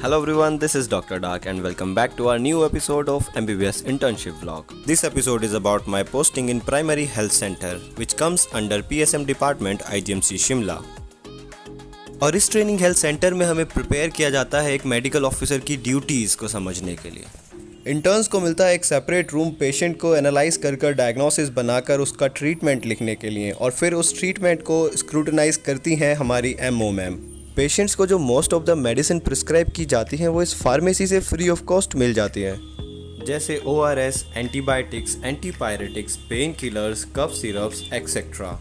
Hello everyone, this is Dr. Dark and welcome back to our new episode of MBBS Internship Vlog. This episode is about my posting in Primary Health Center, which comes under PSM Department IGMC Shimla. और इस training health centre में हमें prepare किया जाता है एक medical officer की duties को समझने के लिए। इंटर्न्स को मिलता है एक सेपरेट रूम पेशेंट को एनालाइज कर डायग्नोसिस बनाकर उसका ट्रीटमेंट लिखने के लिए, और फिर उस ट्रीटमेंट को स्क्रूटनाइज करती हैं हमारी MO मैम। पेशेंट्स को जो most of the medicine prescribe की जाती हैं वो इस फार्मेसी से फ्री ऑफ कॉस्ट मिल जाती है, जैसे ORS, antibiotics, antipyretics, pain killers, cough syrups et cetera.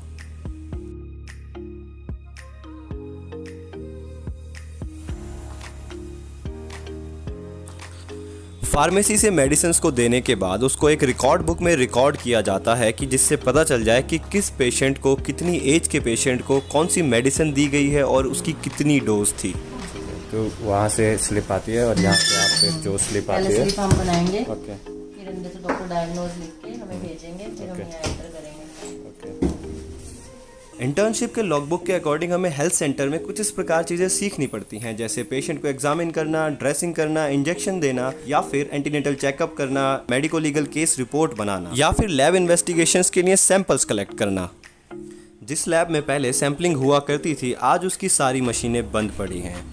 Pharmacy से मेडिसिन को देने के बाद उसको एक रिकॉर्ड बुक में रिकॉर्ड किया जाता है कि जिससे पता चल जाए कि किस पेशेंट को, कितनी एज के पेशेंट को कौन सी मेडिसिन दी गई है और उसकी कितनी डोज थी। तो वहाँ से स्लिप आती है और यहाँ पे आपसे जो स्लिप आती है स्लिप हम बनाएंगे। ओके। फिर अंदर से डॉक्टर डायग्नोज लिख के हमें भेजेंगे, फिर हम यहाँ एंटर करेंगे। इंटर्नशिप के लॉगबुक के अकॉर्डिंग हमें हेल्थ सेंटर में कुछ इस प्रकार चीज़ें सीखनी पड़ती हैं, जैसे पेशेंट को एग्जामिन करना, ड्रेसिंग करना, इंजेक्शन देना, या फिर एंटीनेटल चेकअप करना, मेडिको लीगल केस रिपोर्ट बनाना, या फिर लैब इन्वेस्टिगेशंस के लिए सैंपल्स कलेक्ट करना। जिस लैब में पहले सैम्पलिंग हुआ करती थी, आज उसकी सारी मशीनें बंद पड़ी हैं,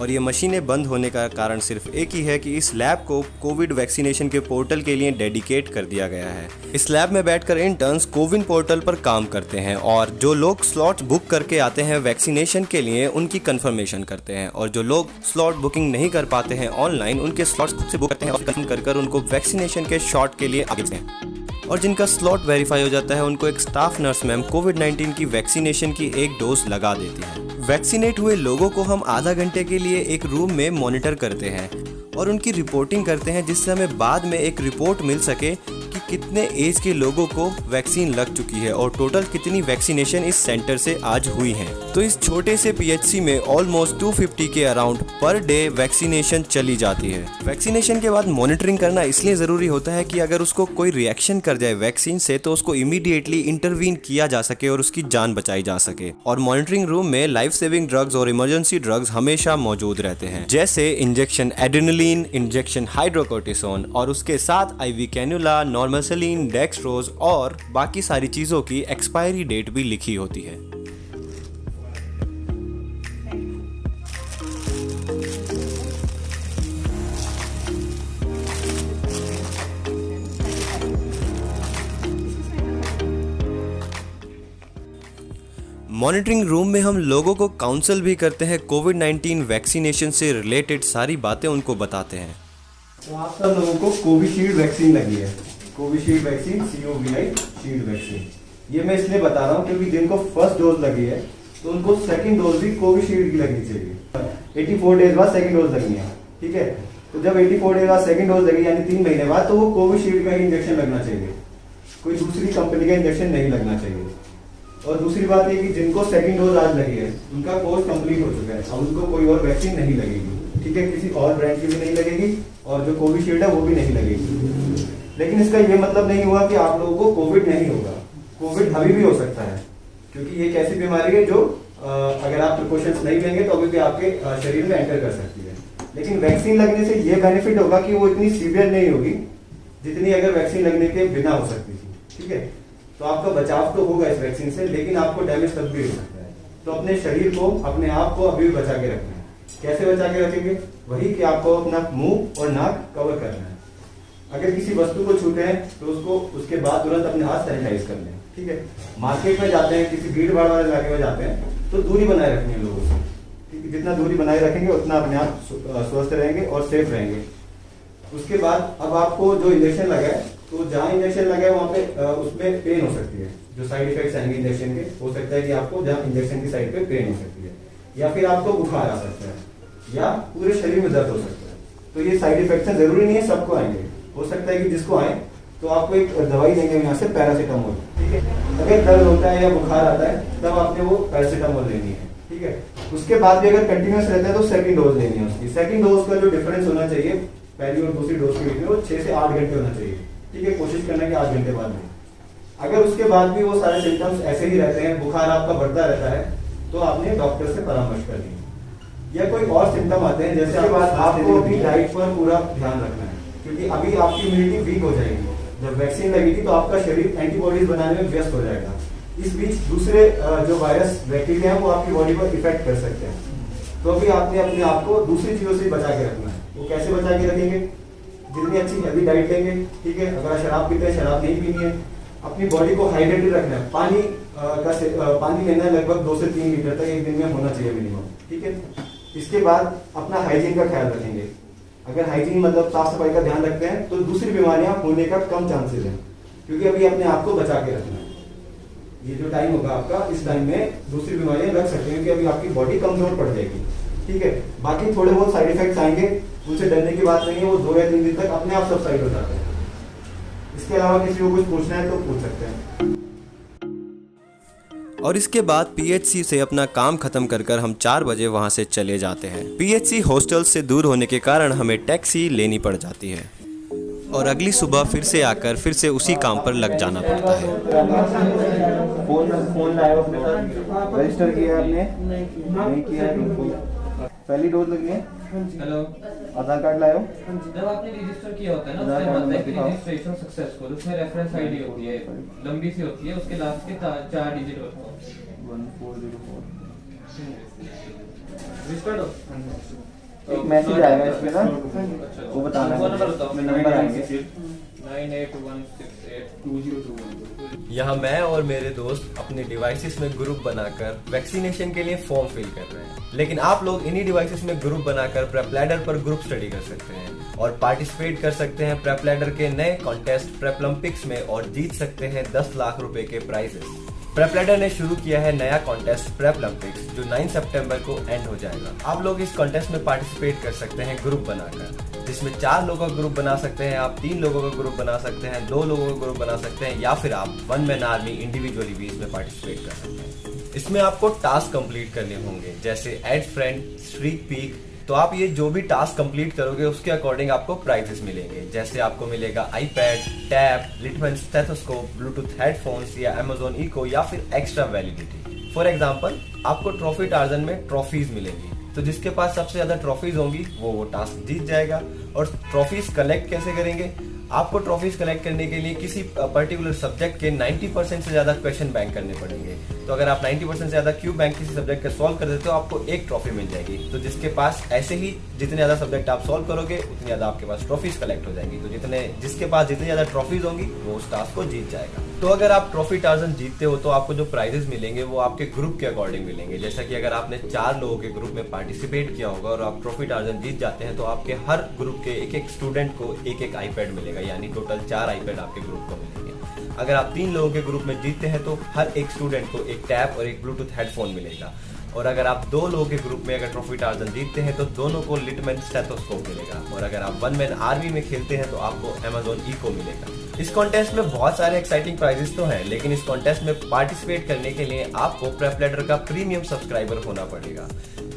और ये मशीनें बंद होने का कारण सिर्फ एक ही है कि इस लैब को कोविड वैक्सीनेशन के पोर्टल के लिए डेडिकेट कर दिया गया है। इस लैब में बैठकर इंटर्न्स कोविन पोर्टल पर काम करते हैं, और जो लोग स्लॉट बुक करके आते हैं वैक्सीनेशन के लिए उनकी कंफर्मेशन करते हैं, और जो लोग स्लॉट बुकिंग नहीं कर पाते हैं ऑनलाइन, उनके स्लॉट्स खुद से बुक करते हैं और कंफर्म कर उनको वैक्सीनेशन के शॉट के लिए आगे देते हैं। और जिनका स्लॉट वेरीफाई हो जाता है उनको एक स्टाफ नर्स मैम कोविड-19 की वैक्सीनेशन की एक डोज लगा देती है। वैक्सीनेट हुए लोगों को हम आधा घंटे के लिए एक रूम में मॉनिटर करते हैं और उनकी रिपोर्टिंग करते हैं, जिससे हमें बाद में एक रिपोर्ट मिल सके कि कितने एज के लोगों को वैक्सीन लग चुकी है और टोटल कितनी वैक्सीनेशन इस सेंटर से आज हुई है। तो इस छोटे से PHC में ऑलमोस्ट 250 के अराउंड पर डे वैक्सीनेशन चली जाती है। वैक्सीनेशन के बाद मॉनिटरिंग करना इसलिए ज़रूरी होता है कि अगर उसको कोई रिएक्शन कर जाए वैक्सीन से तो उसको इमीडिएटली इंटरवीन किया जा सके और उसकी जान बचाई जा सके। और मॉनिटरिंग रूम में लाइफ सेविंग ड्रग्स और इमरजेंसी ड्रग्स हमेशा मौजूद रहते हैं, जैसे इंजेक्शन एड्रेनलिन, इंजेक्शन हाइड्रोकोर्टिसोन, और उसके साथ IV कैन्युला, नॉर्मोसलीन, डेक्सट्रोज और बाकी सारी चीज़ों की एक्सपायरी डेट भी लिखी होती है। मॉनिटरिंग रूम में हम लोगों को काउंसल भी करते हैं, कोविड-19 वैक्सीनेशन से रिलेटेड सारी बातें उनको बताते हैं। तो आप सब लोगों को कोविशील्ड वैक्सीन लगी है, Covishield vaccine, COVID shield vaccine. ये मैं इसलिए बता रहा हूँ क्योंकि जिनको फर्स्ट डोज लगी है तो उनको सेकंड डोज भी कोविशील्ड की लगनी चाहिए। 84 डेज बाद सेकंड डोज लगनी है, ठीक है। तो जब 84 डेज बाद सेकंड डोज लगी यानी 3 महीने बाद, तो वो कोविशील्ड का ही इंजेक्शन लगना चाहिए, कोई दूसरी कंपनी का इंजेक्शन नहीं लगना चाहिए। और दूसरी बात ये कि जिनको सेकंड डोज आज लगी है उनका कोर्स कंप्लीट हो चुका है, अब उनको कोई और वैक्सीन नहीं लगेगी, ठीक है। किसी और ब्रांड की भी नहीं लगेगी और जो कोविशील्ड है वो भी नहीं लगेगी। लेकिन इसका ये मतलब नहीं हुआ कि आप लोगों को कोविड नहीं होगा। कोविड अभी भी हो सकता है, क्योंकि ये एक ऐसी बीमारी है जो अगर आप प्रिकॉशंस नहीं लेंगे तो अभी भी आपके शरीर में एंटर कर सकती है। लेकिन वैक्सीन लगने से ये बेनिफिट होगा कि वो इतनी सीवियर नहीं होगी जितनी अगर वैक्सीन लगने के बिना हो सकती थी, ठीक है। तो आपका बचाव तो होगा इस वैक्सीन से, लेकिन आपको डैमेज तब भी हो सकता है। तो अपने शरीर को, अपने आप को अभी भी बचा के रखना है। कैसे बचा के रखेंगे? वही कि आपको अपना मुंह और नाक कवर करना है। अगर किसी वस्तु को छूते हैं तो उसको उसके बाद तुरंत अपने हाथ सैनिटाइज कर लें, ठीक है। मार्केट में जाते हैं, किसी भीड़ भाड़ वाले इलाके में जाते हैं तो दूरी बनाए रखनी है लोगों से, ठीक है। जितना दूरी बनाए रखेंगे उतना अपने आप स्वस्थ रहेंगे और सेफ रहेंगे। उसके बाद अब आपको जो इंजेक्शन लगा है, तो जहाँ इंजेक्शन लगा है वहाँ पे उसमें पेन हो सकती है। जो साइड इफेक्ट्स आएंगे इंजेक्शन के, हो सकता है कि आपको जहाँ इंजेक्शन की साइड पे पेन हो सकती है, या फिर आपको बुखार आ सकता है, या पूरे शरीर में दर्द हो सकता है। तो ये साइड इफेक्ट्स हैं, जरूरी नहीं है सबको आएंगे। हो सकता है कि जिसको आए तो आपको एक दवाई देंगे यहाँ से, पैरासीटामोल, ठीक है। अगर दर्द होता है या बुखार आता है तब आपने वो पैरासीटामोल लेनी है, ठीक है। उसके बाद भी अगर कंटिन्यूस रहता है तो सेकंड डोज लेनी है उसकी। सेकंड डोज का जो डिफरेंस होना चाहिए पहली और दूसरी डोज के बीच में, वो 6 से 8 घंटे होना चाहिए, ठीक है। कोशिश करना है कि 8 घंटे बाद में। अगर उसके बाद भी वो सारे सिम्टम्स ऐसे ही रहते हैं, बुखार आपका बढ़ता रहता है, तो आपने डॉक्टर से परामर्श करनी है। या कोई और सिम्टम आते हैं, जैसे के बाद आपको अपनी डाइट पर पूरा ध्यान रखना है, क्योंकि अभी आपकी इम्यूनिटी वीक हो जाएगी। जब वैक्सीन लगेगी तो आपका शरीर एंटीबॉडीज बनाने में व्यस्त हो जाएगा। इस बीच दूसरे जो वायरस बैक्टीरिया हैं वो आपकी बॉडी पर इफेक्ट कर सकते हैं। तो अभी आपने अपने आप को दूसरी चीजों से बचा के रखना है। वो कैसे बचा के रखेंगे? जितनी अच्छी हेल्दी डाइट लेंगे, ठीक है। अगर शराब पीते हैं, शराब नहीं पीनी है। अपनी बॉडी को हाइड्रेटेड रखना है। पानी लेना है लगभग 2 से 3 लीटर तक एक दिन में होना चाहिए मिनिमम, ठीक है। इसके बाद अपना हाइजीन का ख्याल रखेंगे। अगर हाइजीन मतलब साफ सफाई का ध्यान रखते हैं तो दूसरी बीमारियां होने का कम चांसेस है, क्योंकि अभी अपने आप को बचा के रखना है। ये जो टाइम होगा आपका, इस टाइम में दूसरी बीमारियां लग सकती हैं, क्योंकि अभी आपकी बॉडी कमजोर पड़ जाएगी, ठीक है। बाकी थोड़े बहुत साइड इफेक्ट्स आएंगे, उनसे डरने की बात नहीं है। वो 2 या 3 दिन तक अपने आप सबसाइड हो जाते हैं। इसके अलावा किसी को कुछ पूछना है तो पूछ सकते हैं। और इसके बाद पीएचसी से अपना काम खत्म कर हम 4 बजे वहां से चले जाते हैं। पीएचसी हॉस्टल से दूर होने के कारण हमें टैक्सी लेनी पड़ जाती है और अगली सुबह फिर से आकर फिर से उसी काम पर लग जाना पड़ता है। फोन लाए हो अपने साथ? रजिस्टर किया आपने? नहीं किया। पहली डोज लगी है? हेलो, आधार कार्ड लाए हो? जब आपने रजिस्टर किया होता है ना, उसमें बताता है कि रजिस्ट्रेशन सक्सेसफुल। उसमें रेफरेंस आईडी होती है, लंबी सी होती है, उसके लास्ट के 4 डिजिट होते हैं। 1404 रजिस्टर्ड हो? एक मैसेज आएगा इसमें ना, अच्छा, वो बताना है। वो नंबर बताओ। नंबर आएंगे 98168202। यहाँ मैं और मेरे दोस्त अपने डिवाइसेस में ग्रुप बनाकर वैक्सीनेशन के लिए फॉर्म फिल कर रहे हैं। लेकिन आप लोग इन्हीं डिवाइसेस में ग्रुप बनाकर प्रेप लैडर पर ग्रुप स्टडी कर सकते हैं और पार्टिसिपेट कर सकते हैं प्रेप लैडर के नए कॉन्टेस्ट प्रेपलम्पिक्स में और जीत सकते हैं 10 लाख रुपए के प्राइजेस। प्रेप लैडर ने शुरू किया है नया कॉन्टेस्ट प्रेपलम्पिक्स, जो 9 सितंबर को एंड हो जाएगा। आप लोग इस कॉन्टेस्ट में पार्टिसिपेट कर सकते हैं ग्रुप बनाकर, जिसमें 4 लोगों का ग्रुप बना सकते हैं आप, 3 लोगों का ग्रुप बना सकते हैं, 2 लोगों का ग्रुप बना सकते हैं, या फिर आप 1 मैन आर्मी इंडिविजुअली भी इसमें पार्टिसिपेट कर सकते हैं। इसमें आपको टास्क कंप्लीट करने होंगे, जैसे ऐड फ्रेंड, स्ट्रीक पीक। तो आप ये जो भी टास्क कंप्लीट करोगे उसके अकॉर्डिंग आपको प्राइजेस मिलेंगे। जैसे आपको मिलेगा iPad, tab, Littmann stethoscope, Bluetooth headphones या अमेजोन इको, या फिर एक्स्ट्रा वैलिडिटी। फॉर एग्जांपल, आपको ट्रॉफी टार्जन में ट्रॉफीज मिलेंगी, तो जिसके पास सबसे ज्यादा ट्रॉफीज होंगी वो टास्क जीत जाएगा। और ट्रॉफीज कलेक्ट कैसे करेंगे? आपको ट्रॉफीज कलेक्ट करने के लिए किसी पर्टिकुलर सब्जेक्ट के 90% से ज्यादा क्वेश्चन बैंक करने पड़ेंगे। तो अगर आप 90% से ज्यादा क्यूब बैंक किसी सब्जेक्ट का सॉल्व कर देते हो, आपको 1 ट्रॉफी मिल जाएगी। तो जिसके पास ऐसे ही जितने ज्यादा सब्जेक्ट आप सॉल्व करोगे उतनी ज्यादा आपके पास ट्रॉफीज कलेक्ट हो जाएंगी। तो जिसके पास जितनी ज्यादा ट्रॉफीज होंगी वो उस टास्क को जीत जाएगा। तो अगर आप ट्रॉफी टार्जन जीतते हो तो आपको जो प्राइजेस मिलेंगे वो आपके ग्रुप के अकॉर्डिंग मिलेंगे। जैसा कि अगर आपने 4 लोगों के ग्रुप में पार्टिसिपेट किया होगा और आप ट्रॉफी टार्जन जीत जाते हैं, तो आपके हर ग्रुप के एक स्टूडेंट को एक आईपैड मिलेगा, यानी टोटल 4 आईपैड आपके ग्रुप को मिलेंगे। अगर आप 3 लोगों के ग्रुप में जीतते हैं तो हर एक स्टूडेंट को एक टैब और एक ब्लूटूथ हेडफोन मिलेगा। और अगर आप 2 लोगों के ग्रुप में अगर ट्रॉफी टार्जन जीतते हैं तो दोनों को लिटमन स्टेथोस्कोप मिलेगा। और अगर आप 1 मैन आर्मी में खेलते हैं तो आपको अमेजोन इको मिलेगा। इस कॉन्टेस्ट में बहुत सारे एक्साइटिंग प्राइजेस तो हैं, लेकिन इस कॉन्टेस्ट में पार्टिसिपेट करने के लिए आपको प्रेप लैडर का प्रीमियम सब्सक्राइबर होना पड़ेगा,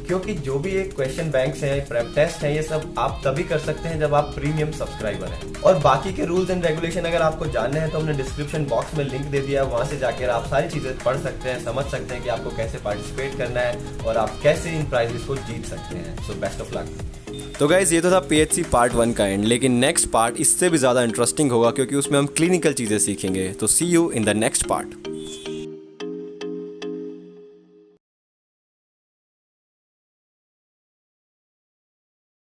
क्योंकि जो भी एक क्वेश्चन बैंक्स हैं, प्रेप टेस्ट हैं, ये सब आप तभी कर सकते हैं जब आप प्रीमियम सब्सक्राइबर हैं। और बाकी के रूल्स एंड रेगुलेशन अगर आपको जानने हैं तो हमने डिस्क्रिप्शन बॉक्स में लिंक दे दिया है, वहां से जाकर आप सारी चीजें पढ़ सकते हैं, समझ सकते हैं कि आपको कैसे पार्टिसिपेट करना है और आप कैसे इन प्राइजेस को जीत सकते हैं। So best of luck. तो गाइज ये तो था पीएचसी पार्ट 1 का एंड, लेकिन नेक्स्ट पार्ट इससे भी ज़्यादा इंटरेस्टिंग होगा क्योंकि उसमें हम क्लिनिकल चीज़ें सीखेंगे। तो see you in the next part.